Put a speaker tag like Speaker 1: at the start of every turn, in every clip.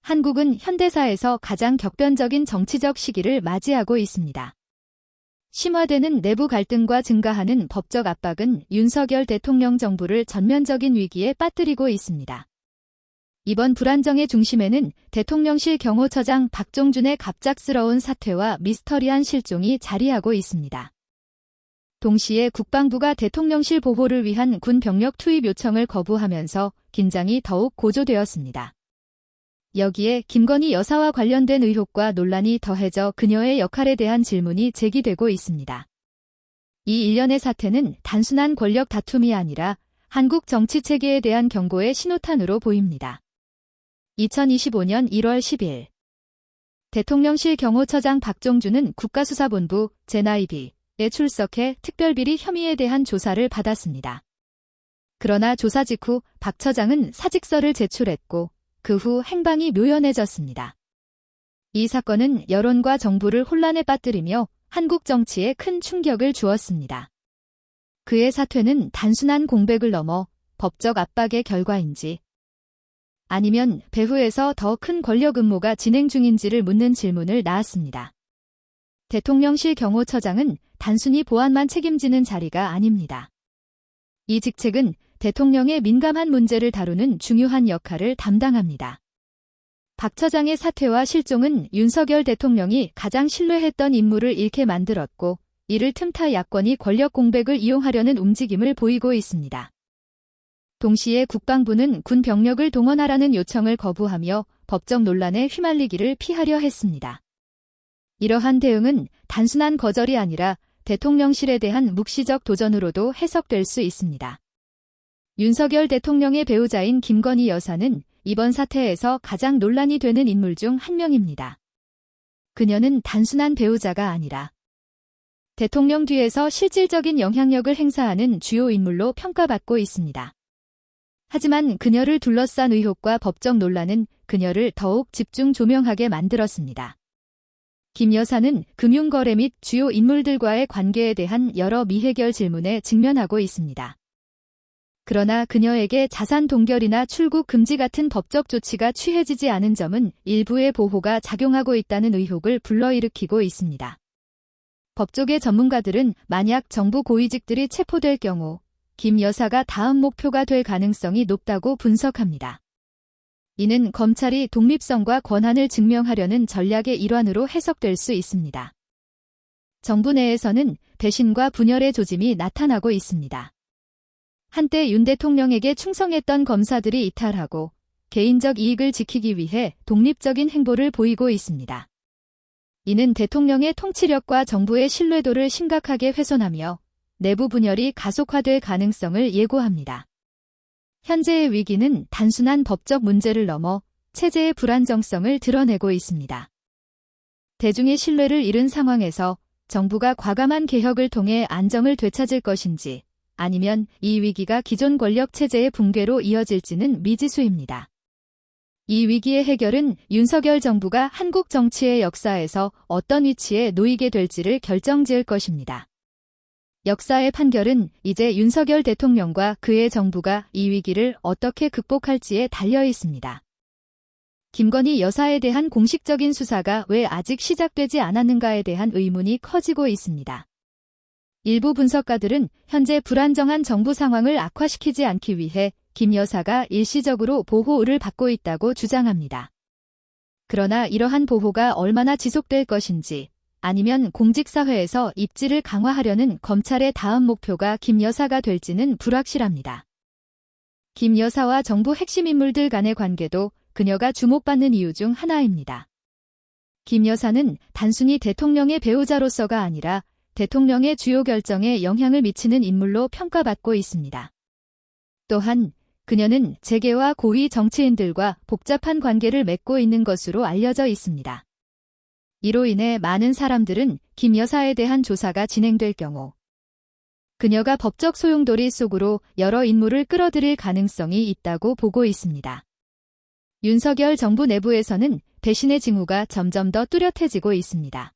Speaker 1: 한국은 현대사에서 가장 격변적인 정치적 시기를 맞이하고 있습니다. 심화되는 내부 갈등과 증가하는 법적 압박은 윤석열 대통령 정부를 전면적인 위기에 빠뜨리고 있습니다. 이번 불안정의 중심에는 대통령실 경호처장 박종준의 갑작스러운 사퇴와 미스터리한 실종이 자리하고 있습니다. 동시에 국방부가 대통령실 보호를 위한 군 병력 투입 요청을 거부하면서 긴장이 더욱 고조되었습니다. 여기에 김건희 여사와 관련된 의혹과 논란이 더해져 그녀의 역할에 대한 질문이 제기되고 있습니다. 이 일련의 사태는 단순한 권력 다툼이 아니라 한국 정치 체계에 대한 경고의 신호탄으로 보입니다. 2025년 1월 10일 대통령실 경호처장 박종준은 국가수사본부 제9B에 출석해 특별비리 혐의에 대한 조사를 받았습니다. 그러나 조사 직후 박 처장은 사직서를 제출했고 그 후 행방이 묘연해졌습니다. 이 사건은 여론과 정부를 혼란에 빠뜨리며 한국 정치에 큰 충격을 주었습니다. 그의 사퇴는 단순한 공백을 넘어 법적 압박의 결과인지 아니면 배후에서 더 큰 권력 음모가 진행 중인지를 묻는 질문을 낳았습니다. 대통령실 경호처장은 단순히 보안만 책임지는 자리가 아닙니다. 이 직책은 대통령의 민감한 문제를 다루는 중요한 역할을 담당합니다. 박 처장의 사퇴와 실종은 윤석열 대통령이 가장 신뢰했던 인물을 잃게 만들었고 이를 틈타 야권이 권력 공백을 이용하려는 움직임을 보이고 있습니다. 동시에 국방부는 군 병력을 동원하라는 요청을 거부하며 법적 논란에 휘말리기를 피하려 했습니다. 이러한 대응은 단순한 거절이 아니라 대통령실에 대한 묵시적 도전으로도 해석될 수 있습니다. 윤석열 대통령의 배우자인 김건희 여사는 이번 사태에서 가장 논란이 되는 인물 중 한 명입니다. 그녀는 단순한 배우자가 아니라 대통령 뒤에서 실질적인 영향력을 행사하는 주요 인물로 평가받고 있습니다. 하지만 그녀를 둘러싼 의혹과 법적 논란은 그녀를 더욱 집중 조명하게 만들었습니다. 김 여사는 금융거래 및 주요 인물들과의 관계에 대한 여러 미해결 질문에 직면하고 있습니다. 그러나 그녀에게 자산 동결이나 출국 금지 같은 법적 조치가 취해지지 않은 점은 일부의 보호가 작용하고 있다는 의혹을 불러일으키고 있습니다. 법조계 전문가들은 만약 정부 고위직들이 체포될 경우 김 여사가 다음 목표가 될 가능성이 높다고 분석합니다. 이는 검찰이 독립성과 권한을 증명하려는 전략의 일환으로 해석될 수 있습니다. 정부 내에서는 배신과 분열의 조짐이 나타나고 있습니다. 한때 윤 대통령에게 충성했던 검사들이 이탈하고 개인적 이익을 지키기 위해 독립적인 행보를 보이고 있습니다. 이는 대통령의 통치력과 정부의 신뢰도를 심각하게 훼손하며 내부 분열이 가속화될 가능성을 예고합니다. 현재의 위기는 단순한 법적 문제를 넘어 체제의 불안정성을 드러내고 있습니다. 대중의 신뢰를 잃은 상황에서 정부가 과감한 개혁을 통해 안정을 되찾을 것인지 아니면 이 위기가 기존 권력 체제의 붕괴로 이어질지는 미지수입니다. 이 위기의 해결은 윤석열 정부가 한국 정치의 역사에서 어떤 위치에 놓이게 될지를 결정지을 것입니다. 역사의 판결은 이제 윤석열 대통령과 그의 정부가 이 위기를 어떻게 극복할지에 달려 있습니다. 김건희 여사에 대한 공식적인 수사가 왜 아직 시작되지 않았는가에 대한 의문이 커지고 있습니다. 일부 분석가들은 현재 불안정한 정부 상황을 악화시키지 않기 위해 김 여사가 일시적으로 보호를 받고 있다고 주장합니다. 그러나 이러한 보호가 얼마나 지속될 것인지 아니면 공직사회에서 입지를 강화하려는 검찰의 다음 목표가 김 여사가 될지는 불확실합니다. 김 여사와 정부 핵심 인물들 간의 관계도 그녀가 주목받는 이유 중 하나입니다. 김 여사는 단순히 대통령의 배우자로서가 아니라 대통령의 주요 결정에 영향을 미치는 인물로 평가받고 있습니다. 또한 그녀는 재계와 고위 정치인들과 복잡한 관계를 맺고 있는 것으로 알려져 있습니다. 이로 인해 많은 사람들은 김 여사에 대한 조사가 진행될 경우 그녀가 법적 소용돌이 속으로 여러 인물을 끌어들일 가능성이 있다고 보고 있습니다. 윤석열 정부 내부에서는 배신의 징후가 점점 더 뚜렷해지고 있습니다.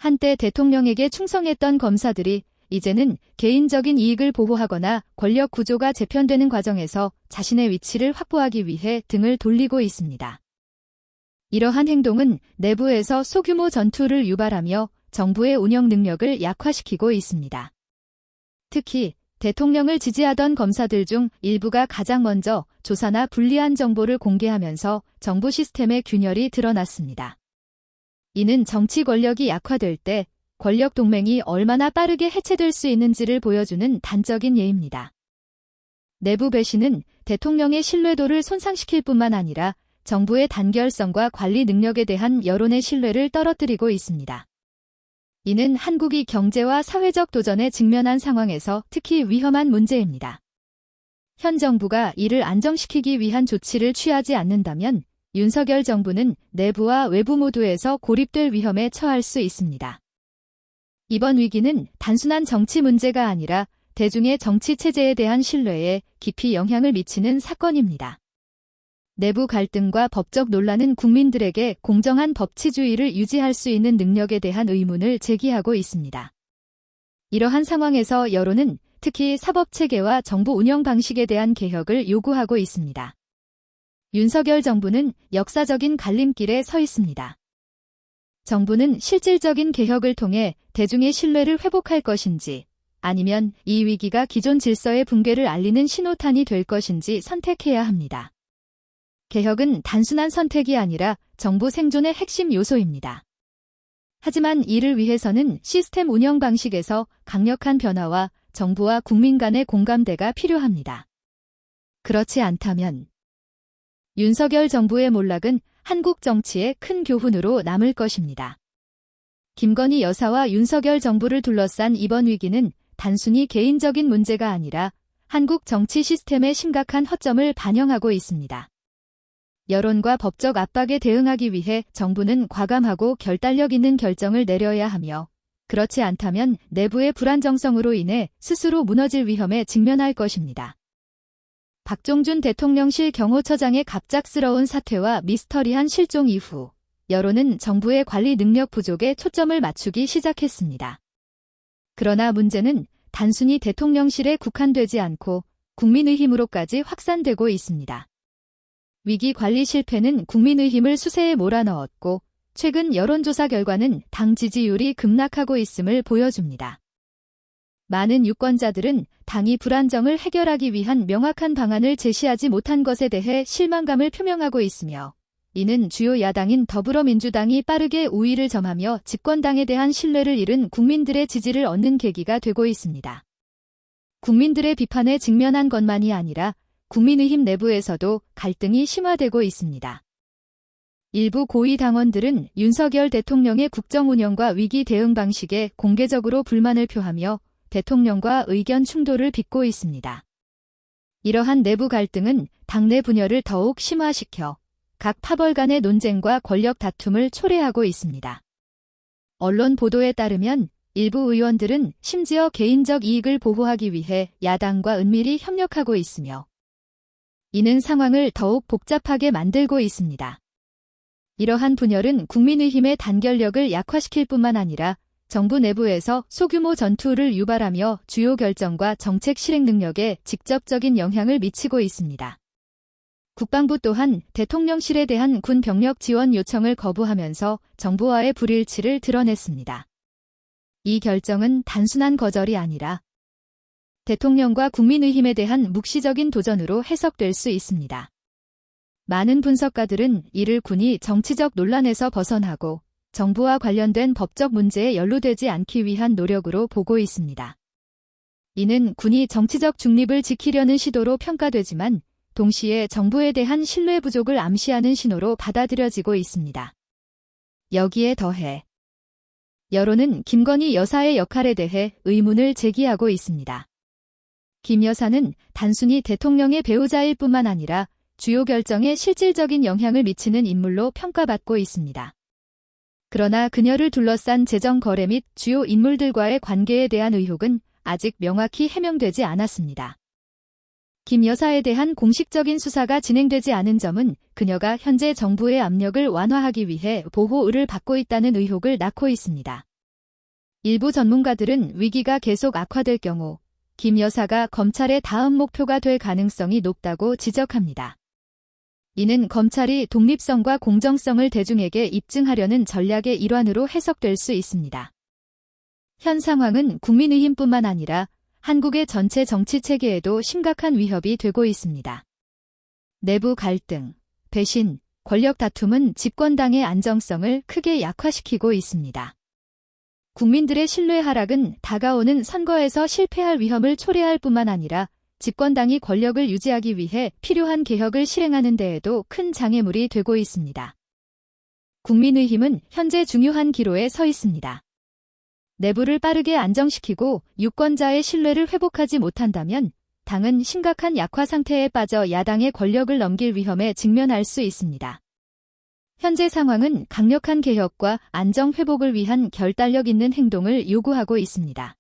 Speaker 1: 한때 대통령에게 충성했던 검사들이 이제는 개인적인 이익을 보호하거나 권력 구조가 재편되는 과정에서 자신의 위치를 확보하기 위해 등을 돌리고 있습니다. 이러한 행동은 내부에서 소규모 전투를 유발하며 정부의 운영 능력을 약화시키고 있습니다. 특히 대통령을 지지하던 검사들 중 일부가 가장 먼저 조사나 불리한 정보를 공개하면서 정부 시스템의 균열이 드러났습니다. 이는 정치 권력이 약화될 때 권력 동맹이 얼마나 빠르게 해체될 수 있는지를 보여주는 단적인 예입니다. 내부 배신은 대통령의 신뢰도를 손상시킬 뿐만 아니라 정부의 단결성과 관리 능력에 대한 여론의 신뢰를 떨어뜨리고 있습니다. 이는 한국이 경제와 사회적 도전에 직면한 상황에서 특히 위험한 문제입니다. 현 정부가 이를 안정시키기 위한 조치를 취하지 않는다면 윤석열 정부는 내부와 외부 모두에서 고립될 위험에 처할 수 있습니다. 이번 위기는 단순한 정치 문제가 아니라 대중의 정치 체제에 대한 신뢰에 깊이 영향을 미치는 사건입니다. 내부 갈등과 법적 논란은 국민들에게 공정한 법치주의를 유지할 수 있는 능력에 대한 의문을 제기하고 있습니다. 이러한 상황에서 여론은 특히 사법체계와 정부 운영 방식에 대한 개혁을 요구하고 있습니다. 윤석열 정부는 역사적인 갈림길에 서 있습니다. 정부는 실질적인 개혁을 통해 대중의 신뢰를 회복할 것인지 아니면 이 위기가 기존 질서의 붕괴를 알리는 신호탄이 될 것인지 선택해야 합니다. 개혁은 단순한 선택이 아니라 정부 생존의 핵심 요소입니다. 하지만 이를 위해서는 시스템 운영 방식에서 강력한 변화와 정부와 국민 간의 공감대가 필요합니다. 그렇지 않다면 윤석열 정부의 몰락은 한국 정치의 큰 교훈으로 남을 것입니다. 김건희 여사와 윤석열 정부를 둘러싼 이번 위기는 단순히 개인적인 문제가 아니라 한국 정치 시스템의 심각한 허점을 반영하고 있습니다. 여론과 법적 압박에 대응하기 위해 정부는 과감하고 결단력 있는 결정을 내려야 하며 그렇지 않다면 내부의 불안정성으로 인해 스스로 무너질 위험에 직면할 것입니다. 박종준 대통령실 경호처장의 갑작스러운 사퇴와 미스터리한 실종 이후 여론은 정부의 관리 능력 부족에 초점을 맞추기 시작했습니다. 그러나 문제는 단순히 대통령실에 국한되지 않고 국민의 힘으로까지 확산되고 있습니다. 위기 관리 실패는 국민의 힘을 수세에 몰아넣었고 최근 여론조사 결과는 당 지지율이 급락하고 있음을 보여줍니다. 많은 유권자들은 당이 불안정을 해결하기 위한 명확한 방안을 제시하지 못한 것에 대해 실망감을 표명하고 있으며 이는 주요 야당인 더불어민주당이 빠르게 우위를 점하며 집권당에 대한 신뢰를 잃은 국민들의 지지를 얻는 계기가 되고 있습니다. 국민들의 비판에 직면한 것만이 아니라 국민의힘 내부에서도 갈등이 심화되고 있습니다. 일부 고위 당원들은 윤석열 대통령의 국정 운영과 위기 대응 방식에 공개적으로 불만을 표하며 대통령과 의견 충돌을 빚고 있습니다. 이러한 내부 갈등은 당내 분열을 더욱 심화시켜 각 파벌 간의 논쟁과 권력 다툼을 초래하고 있습니다. 언론 보도에 따르면 일부 의원들은 심지어 개인적 이익을 보호하기 위해 야당과 은밀히 협력하고 있으며 이는 상황을 더욱 복잡하게 만들고 있습니다. 이러한 분열은 국민의힘의 단결력을 약화시킬 뿐만 아니라 정부 내부에서 소규모 전투를 유발하며 주요 결정과 정책 실행 능력에 직접적인 영향을 미치고 있습니다. 국방부 또한 대통령실에 대한 군 병력 지원 요청을 거부하면서 정부와의 불일치를 드러냈습니다. 이 결정은 단순한 거절이 아니라 대통령과 국민의힘에 대한 묵시적인 도전으로 해석될 수 있습니다. 많은 분석가들은 이를 군이 정치적 논란에서 벗어나고 정부와 관련된 법적 문제에 연루되지 않기 위한 노력으로 보고 있습니다. 이는 군이 정치적 중립을 지키려는 시도로 평가되지만 동시에 정부에 대한 신뢰 부족을 암시하는 신호로 받아들여지고 있습니다. 여기에 더해 여론은 김건희 여사의 역할에 대해 의문을 제기하고 있습니다. 김 여사는 단순히 대통령의 배우자일 뿐만 아니라 주요 결정에 실질적인 영향을 미치는 인물로 평가받고 있습니다. 그러나 그녀를 둘러싼 재정 거래 및 주요 인물들과의 관계에 대한 의혹은 아직 명확히 해명되지 않았습니다. 김 여사에 대한 공식적인 수사가 진행되지 않은 점은 그녀가 현재 정부의 압력을 완화하기 위해 보호의를 받고 있다는 의혹을 낳고 있습니다. 일부 전문가들은 위기가 계속 악화될 경우 김 여사가 검찰의 다음 목표가 될 가능성이 높다고 지적합니다. 이는 검찰이 독립성과 공정성을 대중에게 입증하려는 전략의 일환으로 해석될 수 있습니다. 현 상황은 국민의힘뿐만 아니라 한국의 전체 정치 체계에도 심각한 위협이 되고 있습니다. 내부 갈등, 배신, 권력 다툼은 집권당의 안정성을 크게 약화시키고 있습니다. 국민들의 신뢰 하락은 다가오는 선거에서 실패할 위험을 초래할 뿐만 아니라 집권당이 권력을 유지하기 위해 필요한 개혁을 실행하는 데에도 큰 장애물이 되고 있습니다. 국민의힘은 현재 중요한 기로에 서 있습니다. 내부를 빠르게 안정시키고 유권자의 신뢰를 회복하지 못한다면 당은 심각한 약화 상태에 빠져 야당의 권력을 넘길 위험에 직면할 수 있습니다. 현재 상황은 강력한 개혁과 안정 회복을 위한 결단력 있는 행동을 요구하고 있습니다.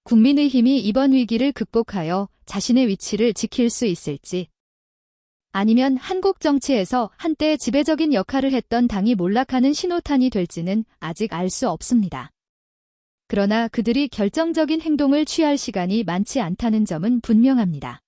Speaker 1: 국민의힘이 이번 위기를 극복하여 자신의 위치를 지킬 수 있을지, 아니면 한국 정치에서 한때 지배적인 역할을 했던 당이 몰락하는 신호탄이 될지는 아직 알 수 없습니다. 그러나 그들이 결정적인 행동을 취할 시간이 많지 않다는 점은 분명합니다.